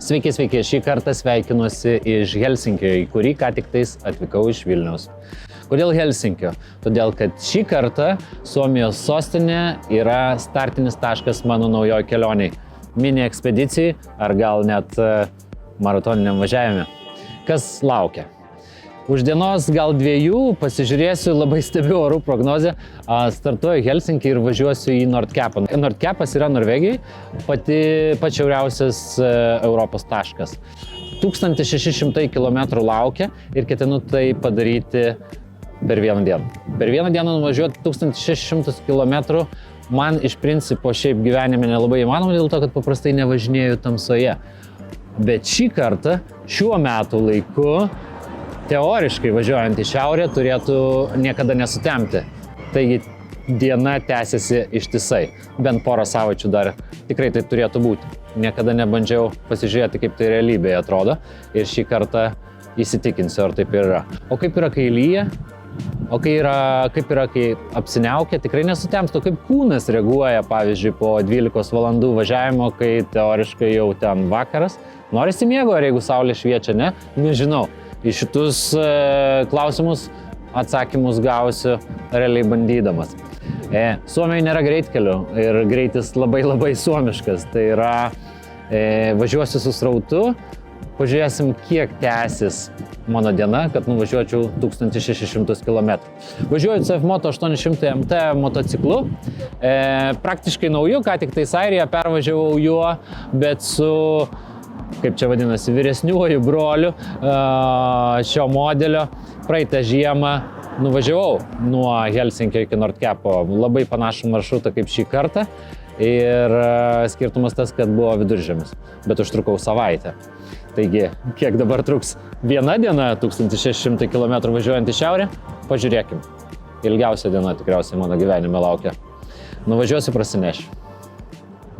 Sveiki, sveiki, šį kartą sveikinuosi iš Helsinkio, į kurį ką tik tais atvykau iš Vilniaus. Kodėl Helsinkio? Todėl, kad šį kartą Suomijos sostinė yra startinis taškas mano naujoje kelioniai. Mini ekspedicijai ar gal net maratoniniam važiavime. Kas laukia? Už dienos gal 2 pasižiūrėsiu, labai stebiu orų prognozę, startuoju Helsinkį ir važiuosiu į Nordkapą. Nordkapas yra Norvegijai, pats šiauriausias Europos taškas. 1600 km laukia ir ketinu tai padaryti per vieną dieną. Per vieną dieną nuvažiuoti 1600 km man iš principo šiaip gyvenime nelabai įmanoma, dėl to, kad paprastai nevažinėju tamsoje. Bet šį kartą, šiuo metų laiku, teoriškai važiuojant į šiaurę turėtų niekada nesutemti. Taigi diena tęsiasi ištisai. Bent porą savaičių dar tikrai tai turėtų būti. Niekada nebandžiau pasižiūrėti, kaip tai realybėje atrodo. Ir šį kartą įsitikinsiu, ar taip yra. O kaip yra, kai lyja? O kaip yra, kai apsiniaukia? Tikrai nesutemsta. Kaip kūnas reaguoja, pavyzdžiui, po 12 valandų važiavimo, kai teoriškai jau ten vakaras? Norisi miego, ar jeigu saulė šviečia, ne? Nežinau. Į šitus klausimus atsakymus gausiu realiai bandydamas. Suomijoje nėra greitkelių ir greitis labai suomiškas. Tai yra važiuosiu su srautu, pažiūrėsim, kiek tęsis mano diena, kad nuvažiuočiau 1600 km. Važiuoju CF Moto 800 MT motociklu, praktiškai nauju, ką tik tais Airiją pervažiavau juo, bet su, kaip čia vadinasi, vyresniuoju broliu šio modelio. Praeitą žiemą nuvažiavau nuo Helsinkio iki Nordkapo, labai panašų maršrutą kaip šį kartą. Ir skirtumas tas, kad buvo viduržemis, bet užtrukau savaitę. Taigi, kiek dabar truks viena diena, 1600 km važiuojant į šiaurę, pažiūrėkim. Ilgiausia diena tikriausiai mano gyvenime laukia. Nuvažiuosiu, prasinešiu.